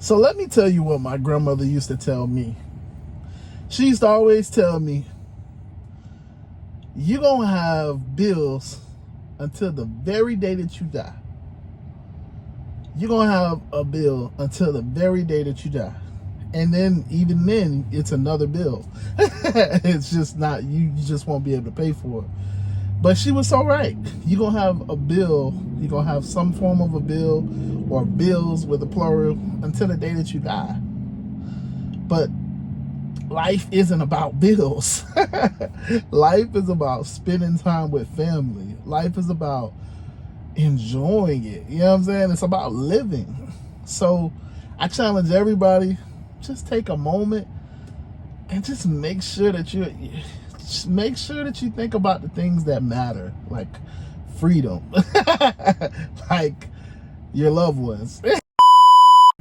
So let me tell you what my grandmother used to tell me. She used to always tell me, you're going to have bills until the very day that you die. You're going to have a bill until the very day that you die. And then, even then, it's another bill. It's just not, you just won't be able to pay for it. But she was so right. You're going to have a bill. You're going to have some form of a bill or bills with a plural until the day that you die. But life isn't about bills. Life is about spending time with family. Life is about enjoying it. You know what I'm saying? It's about living. So I challenge everybody, just take a moment and just make sure that you think about the things that matter, like freedom, like your loved ones.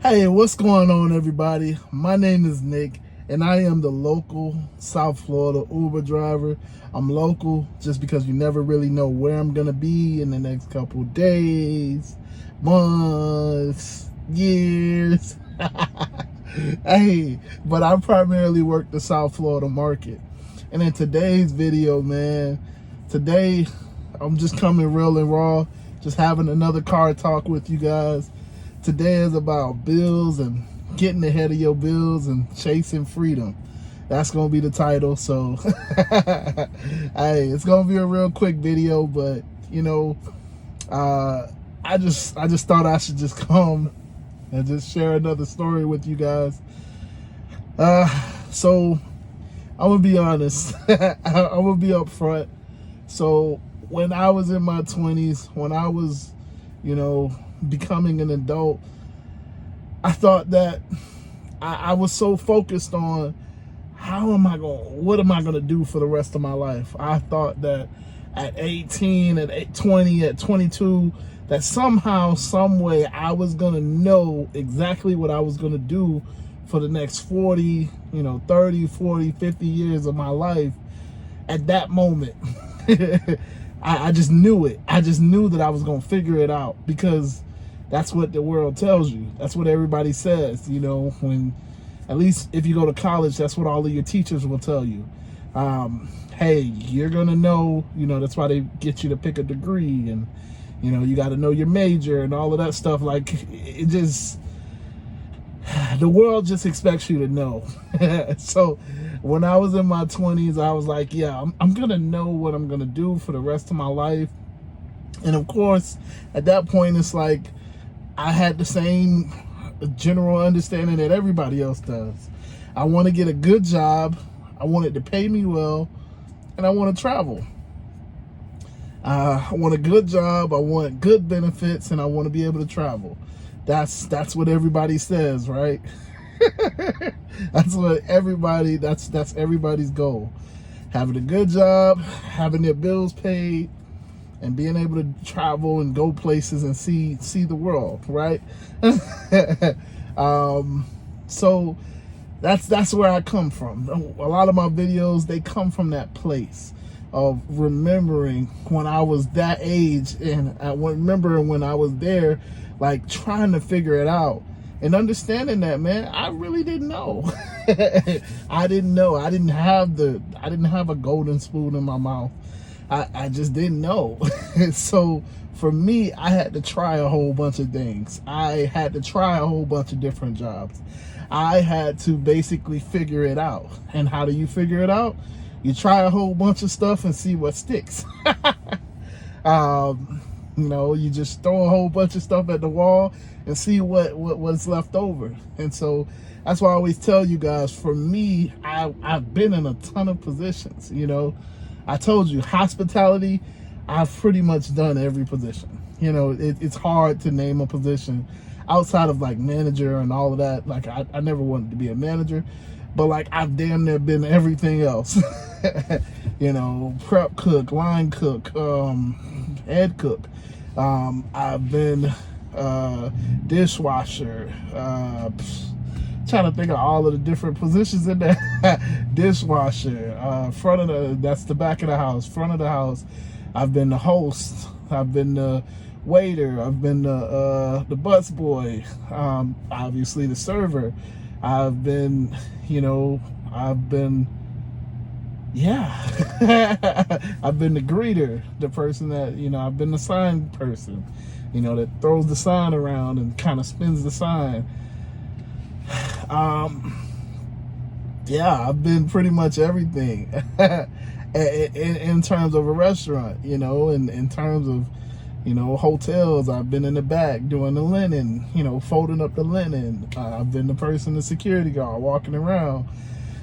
Hey, what's going on, everybody? My name is Nick, and I am the local South Florida Uber driver. I'm local just because you never really know where I'm gonna be in the next couple days, months, years. Hey, but I primarily work the South Florida market. And in today's video, man, today I'm just coming real and raw, just having another car talk with you guys. Today is about bills and getting ahead of your bills and chasing freedom. That's gonna be the title. So hey, it's gonna be a real quick video, but you know, I just thought I should just come and just share another story with you guys. So I'm gonna be honest. I'm gonna be upfront. So when I was in my 20s, when I was, you know, becoming an adult, I thought that I was so focused on what am I gonna do for the rest of my life. I thought that at 18, at 20, at 22, that somehow, some way, I was gonna know exactly what I was gonna do for the next 40, 30, 40, 50 years of my life. At that moment, I just knew it. I just knew that I was gonna figure it out, because that's what the world tells you. That's what everybody says, when, at least if you go to college, that's what all of your teachers will tell you. Hey, you're gonna know, that's why they get you to pick a degree, and, you got to know your major and all of that stuff. Like, it just, the world just expects you to know. So when I was in my 20s, I was like, yeah, I'm gonna know what I'm gonna do for the rest of my life. And of course, at that point, it's like, I had the same general understanding that everybody else does. I want to get a good job. I want it to pay me well, and I want to travel. I want a good job. I want good benefits, and I want to be able to travel. That's what everybody says, right? That's everybody's goal. Having a good job, having their bills paid, and being able to travel and go places and see the world, right? So that's where I come from. A lot of my videos, they come from that place of remembering when I was that age, and I remember when I was there, like, trying to figure it out and understanding that, man, I really didn't know. I didn't know. I didn't have a golden spoon in my mouth. I just didn't know. So for me, I had to try a whole bunch of things. I had to try a whole bunch of different jobs. I had to basically figure it out. And how do you figure it out? You try a whole bunch of stuff and see what sticks. You just throw a whole bunch of stuff at the wall and see what's left over. And so that's why I always tell you guys, for me, I've been in a ton of positions. I told you, hospitality, I've pretty much done every position. It's hard to name a position outside of, like, manager and all of that. Like, I never wanted to be a manager, but, like, I've damn near been everything else. Prep cook, line cook, head cook. I've been dishwasher, trying to think of all of the different positions in there. Dishwasher, front of that's the back of the house, front of the house. I've been the host. I've been the waiter. I've been the bus boy. Obviously the server. I've been, yeah, I've been the greeter, the person that, I've been the sign person, that throws the sign around and kind of spins the sign. Yeah, I've been pretty much everything in terms of a restaurant, and in terms of, hotels. I've been in the back doing the linen, folding up the linen. I've been the person, the security guard walking around.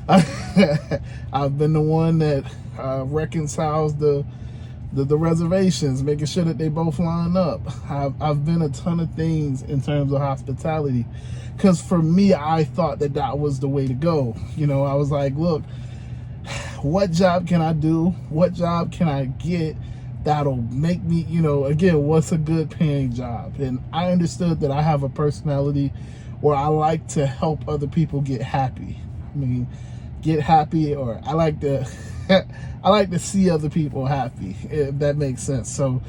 I've been the one that reconciles the reservations, making sure that they both line up. I've been a ton of things in terms of hospitality, because for me, I thought that was the way to go. I was like, look, what job can I do? What job can I get that'll make me, again, what's a good paying job? And I understood that I have a personality where I like to help other people get happy. Get happy, or I like to I like to see other people happy, if that makes sense. So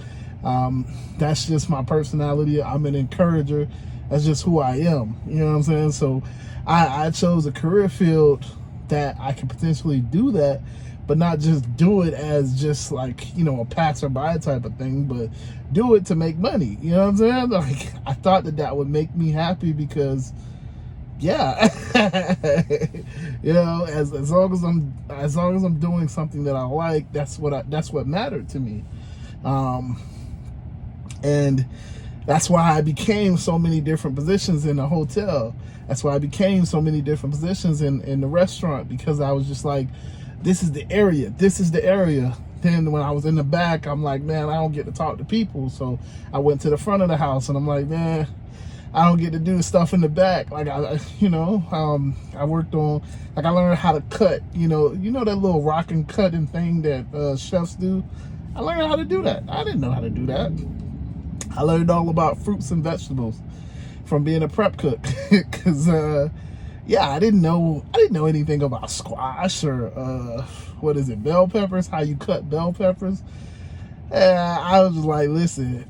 that's just my personality. I'm an encourager. That's just who I am. You know what I'm saying? So I chose a career field that I could potentially do that, but not just do it as just like, a passerby type of thing, but do it to make money. You know what I'm saying? Like, I thought that would make me happy, because yeah, as long as I'm doing something that I like, that's what mattered to me. And that's why I became so many different positions in the hotel. That's why I became so many different positions in the restaurant, because I was just like, this is the area. This is the area. Then when I was in the back, I'm like, man, I don't get to talk to people. So I went to the front of the house, and I'm like, man, I don't get to do stuff in the back. Like, I worked on, like, I learned how to cut, that little rocking cutting thing that chefs do. I learned how to do that. I didn't know how to do that. I learned all about fruits and vegetables from being a prep cook. Cause, I didn't know anything about squash or, bell peppers, how you cut bell peppers. I was just like, listen,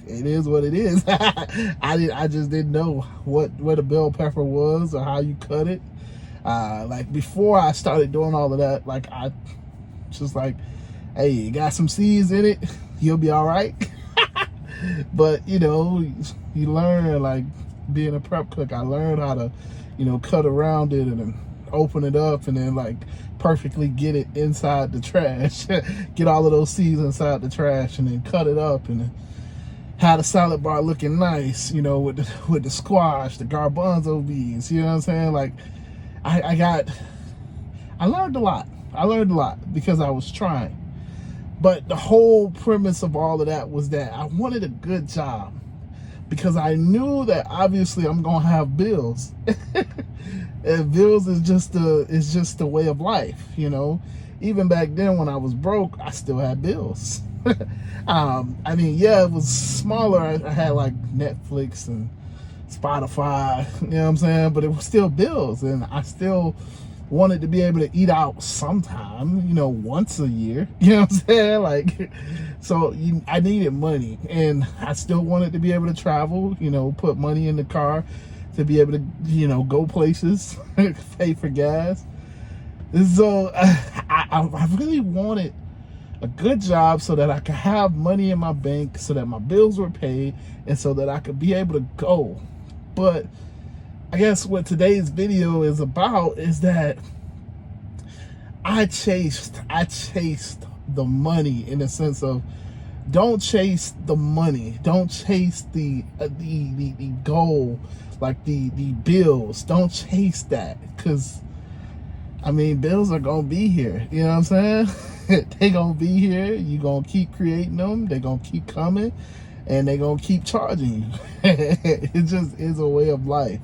it is what it is. I just didn't know what a bell pepper was or how you cut it. Like, before I started doing all of that, like, I just like, hey, you got some seeds in it, you'll be all right. But you learn, like, being a prep cook, I learned how to, cut around it and then open it up and then, like, perfectly get it inside the trash. Get all of those seeds inside the trash and then cut it up and then had a salad bar looking nice, with the squash, the garbanzo beans, you know what I'm saying? Like, I learned a lot. I learned a lot because I was trying. But the whole premise of all of that was that I wanted a good job, because I knew that obviously I'm gonna have bills. And bills is just the way of life, Even back then when I was broke, I still had bills. It was smaller. I had like Netflix and Spotify, you know what I'm saying? But it was still bills, and I still wanted to be able to eat out sometime, once a year, you know what I'm saying? Like, so I needed money, and I still wanted to be able to travel, put money in the car to be able to, go places, pay for gas. So I really wanted a good job so that I could have money in my bank, so that my bills were paid, and so that I could be able to go. But I guess what today's video is about is that I chased the money, in the sense of, don't chase the money, don't chase the goal, like the bills. Don't chase that, because bills are gonna be here. You know what I'm saying? They gonna be here. You gonna keep creating them. They gonna keep coming, and they gonna keep charging you. It just is a way of life.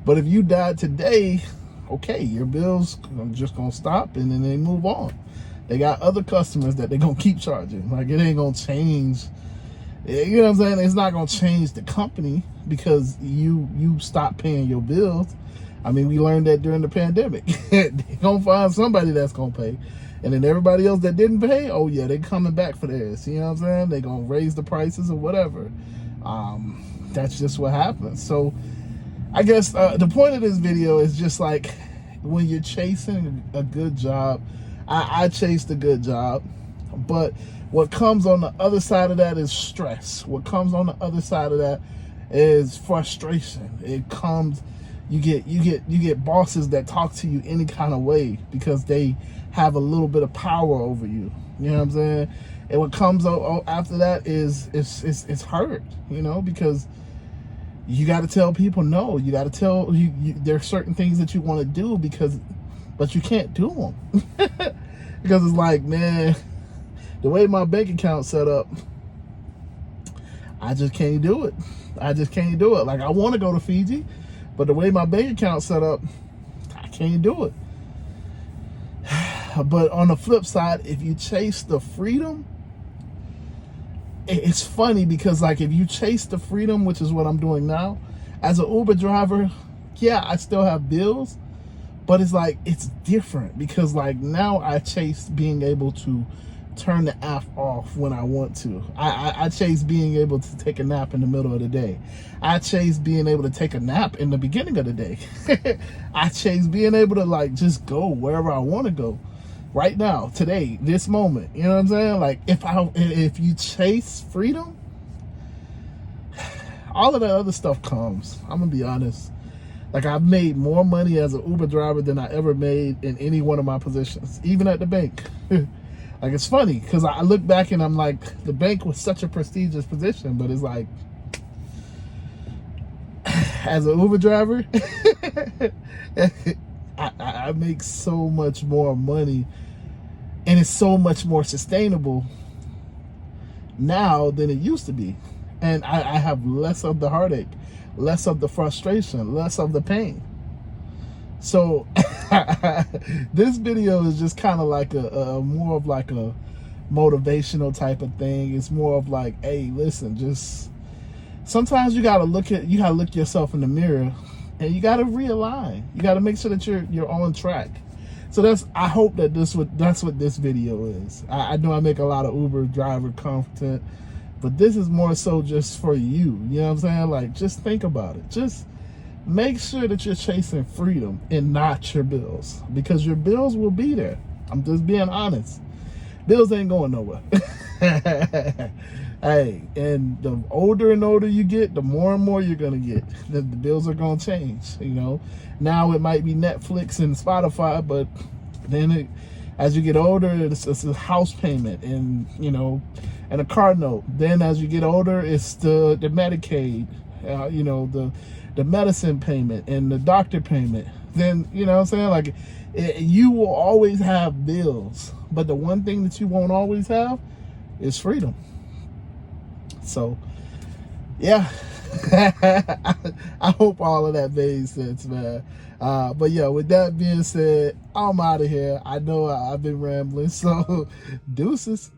But if you died today, okay, your bills are just gonna stop, and then they move on. They got other customers that they're gonna keep charging. Like, it ain't gonna change. You know what I'm saying? It's not gonna change the company because you stop paying your bills. We learned that during the pandemic. They're gonna find somebody that's gonna pay. And then everybody else that didn't pay, oh yeah, they coming back for theirs. You know what I'm saying? They gonna raise the prices or whatever. That's just what happens. So I guess the point of this video is just like, when you're chasing a good job, I chased a good job, but what comes on the other side of that is stress. What comes on the other side of that is frustration. It comes, you get bosses that talk to you any kind of way because they have a little bit of power over you. You know what I'm saying? And what comes after that is it's hurt, you know, because you got to tell people no. You got to tell there are certain things that you want to do but you can't do them because it's like, man, the way my bank account set up, I just can't do it. I just can't do it. Like, I want to go to Fiji, but the way my bank account set up, I can't do it. But on the flip side, if you chase the freedom, it's funny because, like, if you chase the freedom, which is what I'm doing now, as an Uber driver, yeah, I still have bills, but it's like, it's different because, like, now I chase being able to turn the app off when I want to. I chase being able to take a nap in the middle of the day. I chase being able to take a nap in the beginning of the day. I chase being able to, like, just go wherever I want to go. Right now, today, this moment, you know what I'm saying? Like, if you chase freedom, all of that other stuff comes. I'm gonna be honest. Like, I've made more money as an Uber driver than I ever made in any one of my positions, even at the bank. Like, it's funny because I look back and I'm like, the bank was such a prestigious position, but it's like, as an Uber driver, I make so much more money, and it's so much more sustainable now than it used to be. And I have less of the heartache, less of the frustration, less of the pain. So this video is just kind of like a more of like a motivational type of thing. It's more of like, hey, listen, just sometimes you gotta look yourself in the mirror and you gotta realign. You gotta make sure that you're on track. So I hope that that's what this video is. I know I make a lot of Uber driver content, but this is more so just for you. You know what I'm saying? Like, just think about it. Just make sure that you're chasing freedom and not your bills, because your bills will be there. I'm just being honest. Bills ain't going nowhere. Hey, and the older and older you get, the more and more you're gonna get. The bills are gonna change. You know, now it might be Netflix and Spotify, but then as you get older, it's a house payment, and you know, and a car note. Then as you get older, it's the Medicaid, you know, the medicine payment and the doctor payment. Then, you know what I'm saying? Like, you will always have bills, but the one thing that you won't always have is freedom. So, yeah, I hope all of that made sense, man. But yeah, with that being said, I'm out of here. I know I've been rambling, so deuces.